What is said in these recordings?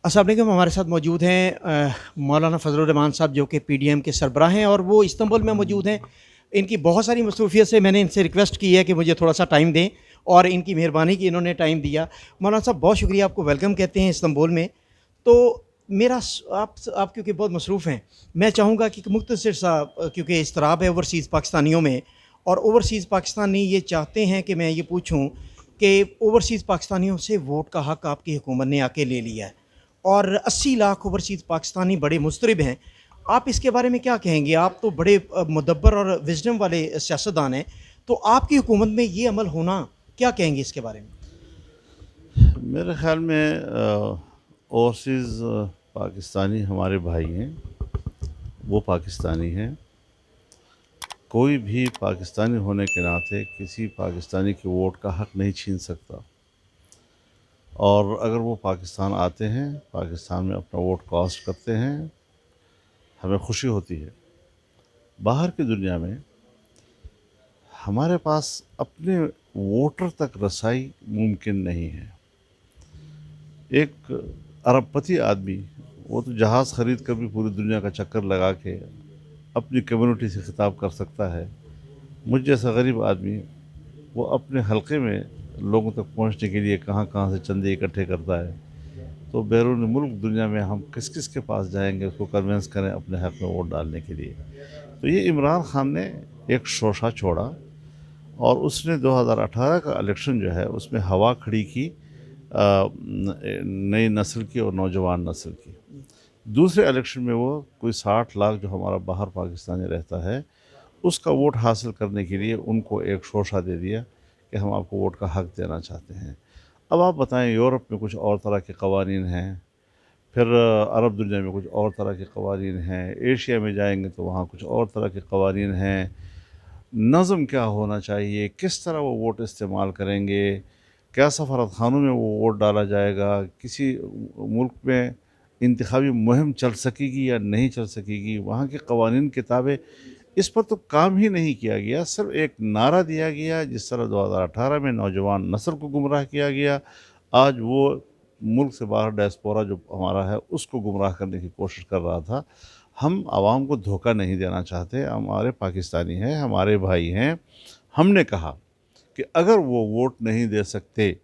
अस्सलाम वालेकुम। हमारे साथ मौजूद हैं मौलाना फ़ज़लुर रहमान साहब, जो कि पीडीएम के सरबराह हैं और वो इस्तांबुल में मौजूद हैं। इनकी बहुत सारी मसरूफियत से मैंने इनसे रिक्वेस्ट की है कि मुझे थोड़ा सा टाइम दें और इनकी मेहरबानी की इन्होंने टाइम दिया। मौलाना साहब, बहुत शुक्रिया, आपको वेलकम कहते हैं इस्तांबुल में। तो मेरा आप क्योंकि बहुत मसरूफ़ हैं, मैं चाहूँगा कि मुख्तसर सा, क्योंकि इज़्तिराब है ओवरसीज़ पाकिस्तानियों में, और ओवरसीज़ पाकिस्तानी ये चाहते हैं कि मैं ये पूछूँ कि ओवरसीज़ पाकिस्तानियों से वोट का हक़ आपकी हुकूमत ने आके ले लिया है और 80 लाख ओवरसीज़ पाकिस्तानी बड़े मुस्तरिब हैं। आप इसके बारे में क्या कहेंगे? आप तो बड़े मुदब्बर और विज़डम वाले सियासतदान हैं, तो आपकी हुकूमत में ये अमल होना, क्या कहेंगे इसके बारे में? मेरे ख़्याल में ओवरसीज़ पाकिस्तानी हमारे भाई हैं, वो पाकिस्तानी हैं। कोई भी पाकिस्तानी होने के नाते किसी पाकिस्तानी के वोट का हक़ नहीं छीन सकता। और अगर वो पाकिस्तान आते हैं, पाकिस्तान में अपना वोट कास्ट करते हैं, हमें खुशी होती है। बाहर की दुनिया में हमारे पास अपने वोटर तक रसाई मुमकिन नहीं है। एक अरबपति आदमी, वो तो जहाज़ ख़रीद कर भी पूरी दुनिया का चक्कर लगा के अपनी कम्युनिटी से ख़िताब कर सकता है। मुझ जैसा गरीब आदमी, वो अपने हलके में लोगों तक पहुंचने के लिए कहाँ कहाँ से चंदे इकट्ठे करता है। तो बैरून मुल्क दुनिया में हम किस किस के पास जाएंगे उसको कन्विंस करें अपने हक़ में वोट डालने के लिए। तो ये इमरान खान ने एक शोशा छोड़ा और उसने 2018 का इलेक्शन जो है उसमें हवा खड़ी की नई नस्ल की और नौजवान नस्ल की। दूसरे इलेक्शन में वो कोई 60 लाख जो हमारा बाहर पाकिस्तानी रहता है उसका वोट हासिल करने के लिए उनको एक शोशा दे दिया कि हम आपको वोट का हक़ देना चाहते हैं। अब आप बताएं, यूरोप में कुछ और तरह के कवानीन हैं, फिर अरब दुनिया में कुछ और तरह के कवानीन हैं, एशिया में जाएंगे तो वहाँ कुछ और तरह के कवानीन हैं। नज़म क्या होना चाहिए, किस तरह वो वोट इस्तेमाल करेंगे, क्या सफारतखानों में वो वोट डाला जाएगा, किसी मुल्क में इंतखाबी मुहिम चल सकेगी या नहीं चल सकेगी, वहाँ के कवानीन किताबें, इस पर तो काम ही नहीं किया गया। सिर्फ एक नारा दिया गया, जिस तरह 2018 में नौजवान नस्ल को गुमराह किया गया, आज वो मुल्क से बाहर डायस्पोरा जो हमारा है उसको गुमराह करने की कोशिश कर रहा था। हम आवाम को धोखा नहीं देना चाहते, हमारे पाकिस्तानी हैं, हमारे भाई हैं। हमने कहा कि अगर वो वोट नहीं दे सकते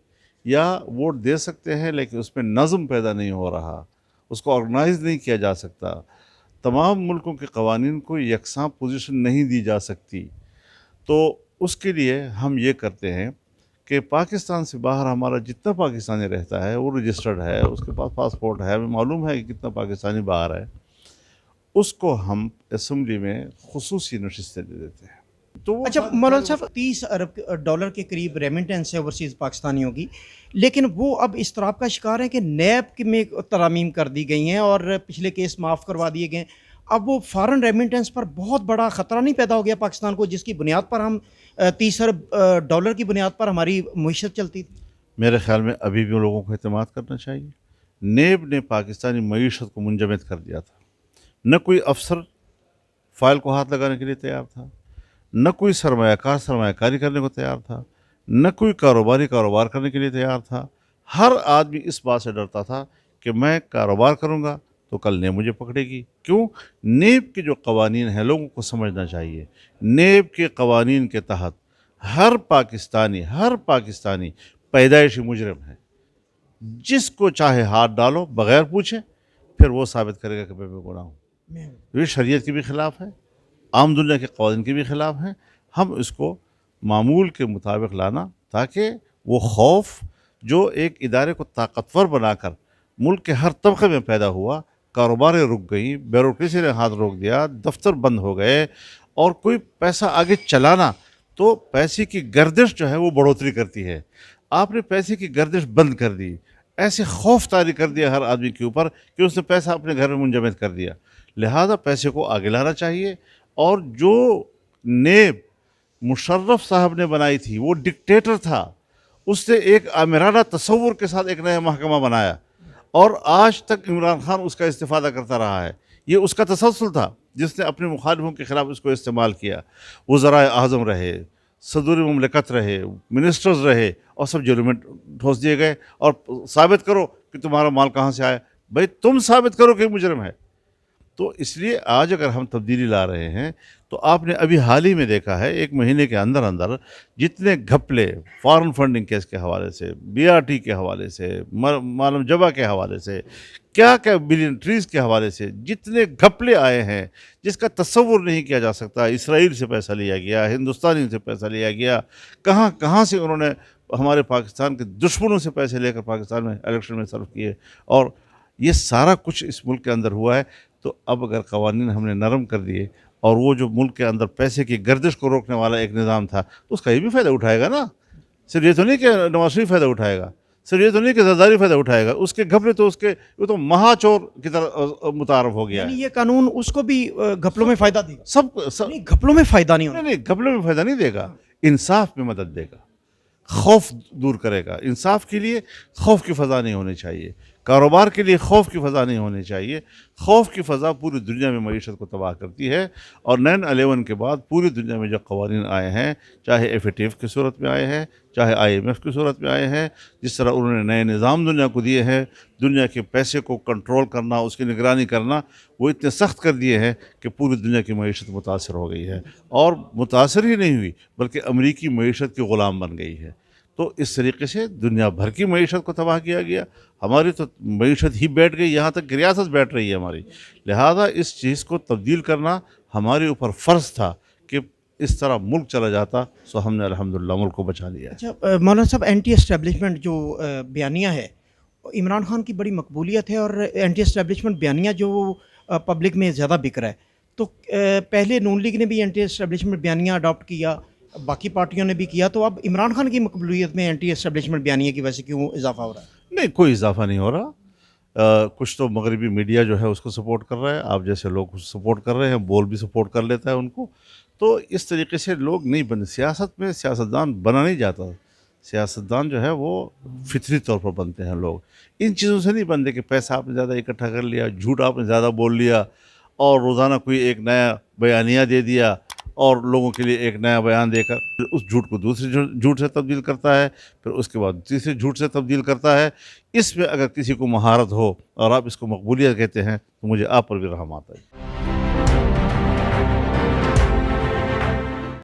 या वोट दे सकते हैं लेकिन उसमें नज़म पैदा नहीं हो रहा, उसको ऑर्गेनाइज नहीं किया जा सकता, तमाम मुल्कों के कवानीन को यकसां पोजीशन नहीं दी जा सकती, तो उसके लिए हम ये करते हैं कि पाकिस्तान से बाहर हमारा जितना पाकिस्तानी रहता है वो रजिस्टर्ड है, उसके पास पासपोर्ट है, हमें मालूम है कि कितना पाकिस्तानी बाहर है, उसको हम असम्बली में खुसूसी नशिस्तें दे देते हैं। तो वो अच्छा सारे मौलाना सारे साहब, 30 अरब डॉलर के करीब रेमिटेंस है ओवरसीज़ पाकिस्तानियों की, लेकिन वो अब इसतराब का शिकार है कि नैब में तरमीम कर दी गई हैं और पिछले केस माफ़ करवा दिए गए हैं। अब वो फ़ॉरेन रेमिटेंस पर बहुत बड़ा ख़तरा नहीं पैदा हो गया पाकिस्तान को, जिसकी बुनियाद पर हम 30 अरब डॉलर की बुनियाद पर हमारी मईशत चलती थी? मेरे ख़्याल में अभी भी लोगों को एतमाद करना चाहिए। नेब ने पाकिस्तानी मईशत को मुंजमद कर दिया था। न कोई अफसर फ़ाइल को हाथ लगाने के लिए तैयार था, न कोई सरमायाकार सरमायाकारी करने को तैयार था, न कोई कारोबारी कारोबार करने के लिए तैयार था। हर आदमी इस बात से डरता था कि मैं कारोबार करूँगा तो कल नेब मुझे पकड़ेगी। क्यों? नेब के जो कवानीन हैं लोगों को समझना चाहिए। नेब के कवानीन के तहत हर पाकिस्तानी पैदाइशी मुजरिम है। जिसको चाहे हाथ डालो बग़ैर पूछे, फिर वो साबित करेगा कि मैं बेगुनाह हूँ। ये शरीयत के भी ख़िलाफ़ है, आम दुनिया के कवानीन के भी ख़िलाफ़ हैं। हम इसको मामूल के मुताबिक लाना, ताकि वो खौफ जो एक इदारे को ताकतवर बनाकर मुल्क के हर तबके में पैदा हुआ, कारोबारें रुक गई, ब्यूरोक्रेसी ने हाथ रोक दिया, दफ्तर बंद हो गए और कोई पैसा आगे चलाना, तो पैसे की गर्दिश जो है वो बढ़ोतरी करती है। आपने पैसे की गर्दिश बंद कर दी, ऐसे खौफ तारी कर दिया हर आदमी के ऊपर कि उसने पैसा अपने घर में मुंजमद कर दिया। लिहाजा पैसे को आगे लाना चाहिए। और जो नेब मुशर्रफ साहब ने बनाई थी, वो डिक्टेटर था, उसने एक आमिराना तसव्वुर के साथ एक नया महकमा बनाया और आज तक इमरान खान उसका इस्तेफ़ादा करता रहा है। ये उसका तसलसल था जिसने अपने मुखालिफों के ख़िलाफ़ इसको इस्तेमाल किया। वज़राए आज़म रहे, सदूर ममलकत रहे, मिनिस्टर्स रहे और सब जेलों में ठोस दिए गए और साबित करो कि तुम्हारा माल कहाँ से आया। भाई तुम साबित करो कि मुजरिम है। तो इसलिए आज अगर हम तब्दीली ला रहे हैं तो आपने अभी हाल ही में देखा है, 1 महीने के अंदर अंदर जितने घपले फॉरेन फंडिंग केस के हवाले से, बीआरटी के हवाले से, मालूम जबा के हवाले से, क्या क्या बिलियन ट्रीज के हवाले से जितने घपले आए हैं जिसका तस्वुर नहीं किया जा सकता। इसराइल से पैसा लिया गया, हिंदुस्तानी से पैसा लिया गया, कहाँ कहाँ से उन्होंने हमारे पाकिस्तान के दुश्मनों से पैसे लेकर पाकिस्तान में इलेक्शन में सर्व किए, और ये सारा कुछ इस मुल्क के अंदर हुआ है। तो अब अगर कवानीन हमने नरम कर दिए और वो जो मुल्क के अंदर पैसे की गर्दिश को रोकने वाला एक निज़ाम था, तो उसका ये भी फ़ायदा उठाएगा ना। सिर्फ ये तो नहीं कि नवाज शरीफ फ़ायदा उठाएगा, सिर्फ ये तो नहीं कि जरदारी फ़ायदा उठाएगा, उसके घपले तो उसके वो तो महाचोर की तरह मुतारफ हो गया है। यानी ये कानून उसको भी घपलों में फ़ायदा देगा? सब नहीं, घपलों में फ़ायदा नहीं होना। नहीं, घपले में फ़ायदा नहीं देगा, इंसाफ में मदद देगा, खौफ दूर करेगा। इंसाफ के लिए खौफ की फ़ज़ा नहीं होनी चाहिए, कारोबार के लिए खौफ की फ़ज़ा नहीं होनी चाहिए। खौफ की फ़ज़ा पूरी दुनिया में मईशत को तबाह करती है। और 9/11 के बाद पूरी दुनिया में जो क़वानीन आए हैं, चाहे FATF की सूरत में आए हैं, चाहे IMF की सूरत में आए हैं, जिस तरह उन्होंने नए निज़ाम दुनिया को दिए हैं, दुनिया के पैसे को कंट्रोल करना, उसकी निगरानी करना, वो इतने सख्त कर दिए हैं कि पूरी दुनिया की मईशत मुतासर हो गई है। और मुतासर ही नहीं हुई बल्कि अमरीकी मईशत की ग़ुलाम बन गई है। तो इस तरीके से दुनिया भर की मईशत को तबाह किया गया। हमारी तो मईशत ही बैठ गई, यहाँ तक कि रियासत बैठ रही है हमारी। लिहाजा इस चीज़ को तब्दील करना हमारे ऊपर फ़र्ज़ था कि इस तरह मुल्क चला जाता, सो हमने अल्हम्दुलिल्लाह मुल्क को बचा लिया। अच्छा मौलाना साहब, एंटी एस्टेब्लिशमेंट जो बयानिया है, इमरान खान की बड़ी मकबूलियत है और एंटी एस्टेब्लिशमेंट बयानिया जो पब्लिक में ज़्यादा बिक रहा है, तो पहले नून लीग ने भी एंटी एस्टेब्लिशमेंट बयानिया अडॉप्ट किया, बाकी पार्टियों ने भी किया, तो अब इमरान खान की मकबूलियत में एंटी एस्टेब्लिशमेंट बयानिया की वजह से क्यों इजाफा हो रहा है? नहीं, कोई इजाफा नहीं हो रहा। कुछ तो मगरबी मीडिया जो है उसको सपोर्ट कर रहा है, आप जैसे लोग सपोर्ट कर रहे हैं, बोल भी सपोर्ट कर लेता है उनको। तो इस तरीके से लोग नहीं बने। सियासत में सियासतदान बना नहीं जाता, सियासतदान जो है वो फितरी तौर पर बनते हैं लोग। इन चीज़ों से नहीं बनते कि पैसा आपने ज़्यादा इकट्ठा कर लिया, झूठ आपने ज़्यादा बोल लिया और रोज़ाना कोई एक नया बयानिया दे दिया और लोगों के लिए एक नया बयान देकर उस झूठ को दूसरे झूठ से तब्दील करता है, फिर उसके बाद तीसरे झूठ से तब्दील करता है। इसमें अगर किसी को महारत हो और आप इसको मकबूलियत कहते हैं तो मुझे आप पर भी रहम आता है।